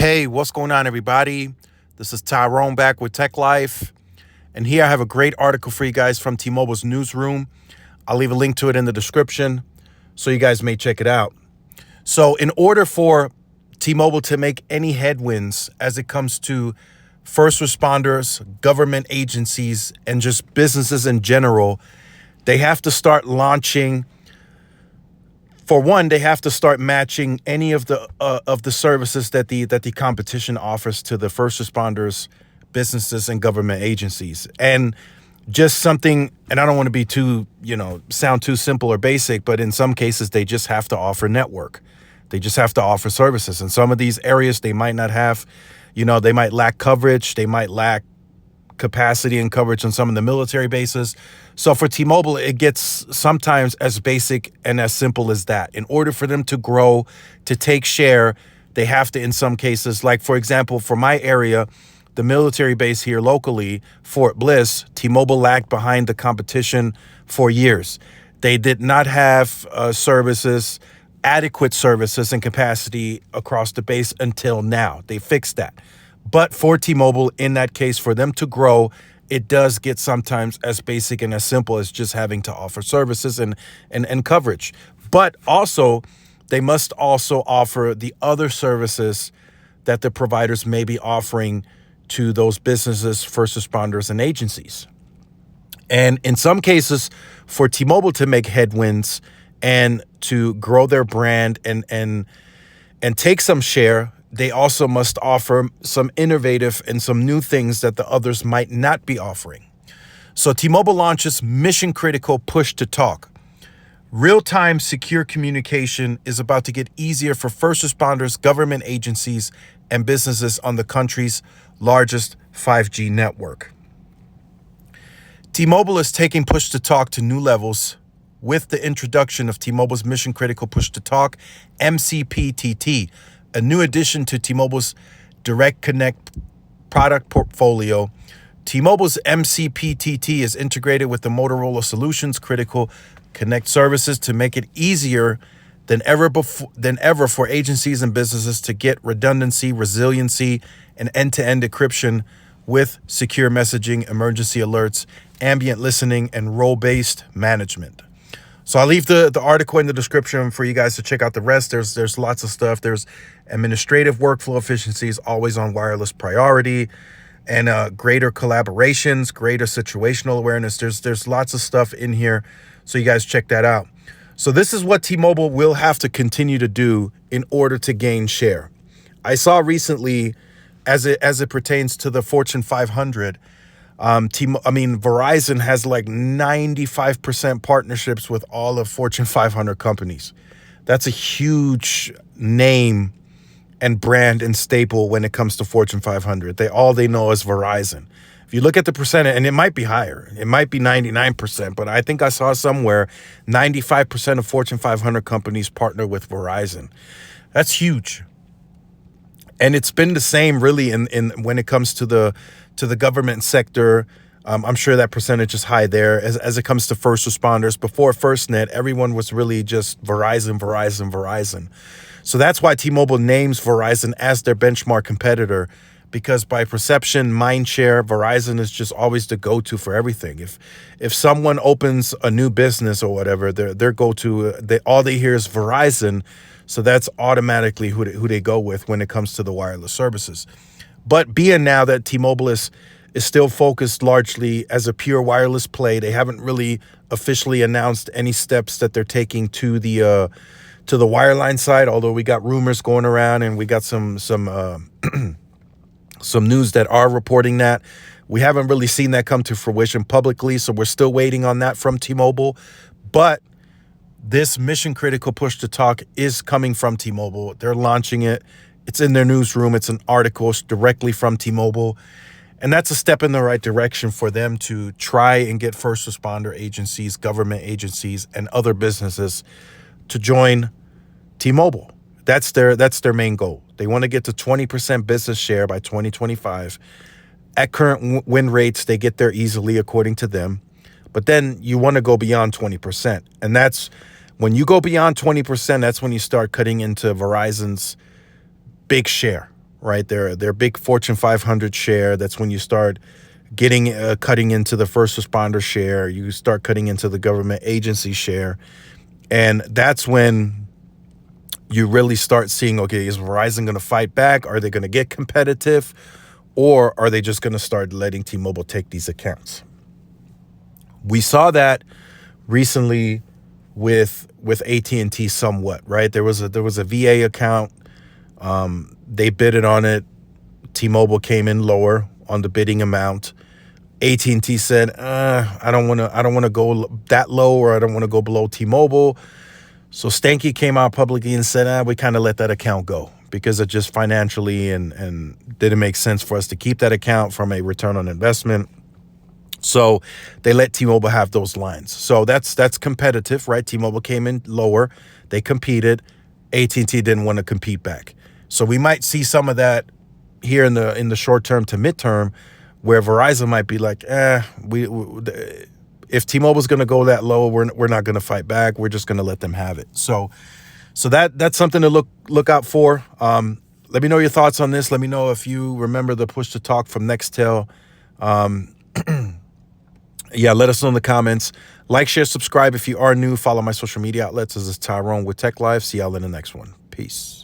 Hey, what's going on, everybody? This is Tyrone back with Tech Life. And here I have a great article for you guys from T-Mobile's newsroom. I'll leave a link to it in the description so you guys may check it out. So in order for T-Mobile to make any headwinds as it comes to first responders, government agencies, and just businesses in general, they have to start launching. For one, they have to start matching any of the services that the competition offers to the first responders, businesses, and government agencies. And just something, and I don't want to be too, sound too simple or basic, but in some cases, they just have to offer network. They just have to offer services. In some of these areas, they might not have, they might lack coverage. They might lack capacity and coverage on some of the military bases. So for T-Mobile, it gets sometimes as basic and as simple as that. In order for them to grow, to take share, they have to, in some cases, like, for example, for my area, the military base here locally, Fort Bliss, T-Mobile lagged behind the competition for years. They did not have adequate services and capacity across the base until now. They fixed that. But for T-Mobile, in that case, for them to grow, it does get sometimes as basic and as simple as just having to offer services and coverage. But also, they must also offer the other services that the providers may be offering to those businesses, first responders, and agencies. And in some cases, for T-Mobile to make headwinds and to grow their brand and take some share, they also must offer some innovative and some new things that the others might not be offering. So T-Mobile launches mission-critical push-to-talk. Real-time secure communication is about to get easier for first responders, government agencies, and businesses on the country's largest 5G network. T-Mobile is taking push-to-talk to new levels with the introduction of T-Mobile's mission-critical push-to-talk, MCPTT, a new addition to T-Mobile's Direct Connect product portfolio. T-Mobile's MCPTT is integrated with the Motorola Solutions Critical Connect services to make it easier than ever for agencies and businesses to get redundancy, resiliency, and end-to-end encryption with secure messaging, emergency alerts, ambient listening, and role-based management. So I'll leave the article in the description for you guys to check out the rest. There's lots of stuff. There's administrative workflow efficiencies, always on wireless priority, and greater collaborations, greater situational awareness. There's lots of stuff in here, so you guys check that out. So this is what T-Mobile will have to continue to do in order to gain share. I saw recently, as it pertains to the Fortune 500, Verizon has like 95% partnerships with all of Fortune 500 companies. That's a huge name and brand and staple when it comes to Fortune 500. All they know is Verizon. If you look at the percentage, and it might be higher, it might be 99%, but I think I saw somewhere 95% of Fortune 500 companies partner with Verizon. That's huge. And it's been the same really in when it comes to the government sector. I'm sure that percentage is high there. As it comes to first responders, before FirstNet, everyone was really just Verizon. So that's why T-Mobile names Verizon as their benchmark competitor, because by perception, mindshare, Verizon is just always the go-to for everything. If someone opens a new business or whatever, their go-to, all they hear is Verizon. So that's automatically who they go with when it comes to the wireless services. But being now that T-Mobile is still focused largely as a pure wireless play, they haven't really officially announced any steps that they're taking to the wireline side. Although we got rumors going around and we got some news that are reporting that. We haven't really seen that come to fruition publicly, so we're still waiting on that from T-Mobile. But this mission-critical push-to-talk is coming from T-Mobile. They're launching it. It's in their newsroom. It's an article directly from T-Mobile. And that's a step in the right direction for them to try and get first responder agencies, government agencies, and other businesses to join T-Mobile. That's their main goal. They want to get to 20% business share by 2025. At current win rates, they get there easily, according to them. But then you want to go beyond 20%. And that's when you go beyond 20%, that's when you start cutting into Verizon's big share, right? They're big Fortune 500 share. That's when you start getting cutting into the first responder share. You start cutting into the government agency share, and that's when you really start seeing, okay, is Verizon going to fight back? Are they going to get competitive, or are they just going to start letting T-Mobile take these accounts? We saw that recently with AT&T somewhat, right? There was a VA account. They bidded on it. T-Mobile came in lower on the bidding amount. AT&T said, I don't want to go that low, or I don't want to go below T-Mobile. So Stankey came out publicly and said, we kind of let that account go because it just financially and didn't make sense for us to keep that account from a return on investment. So they let T-Mobile have those lines. So that's competitive, right? T-Mobile came in lower. They competed. AT&T didn't want to compete back. So we might see some of that here in the short term to midterm, where Verizon might be like, if T-Mobile's going to go that low, we're not going to fight back. We're just going to let them have it. So that's something to look out for. Let me know your thoughts on this. Let me know if you remember the push to talk from Nextel. Yeah, let us know in the comments. Like, share, subscribe if you are new. Follow my social media outlets. This is Tyrone with Tech Life. See y'all in the next one. Peace.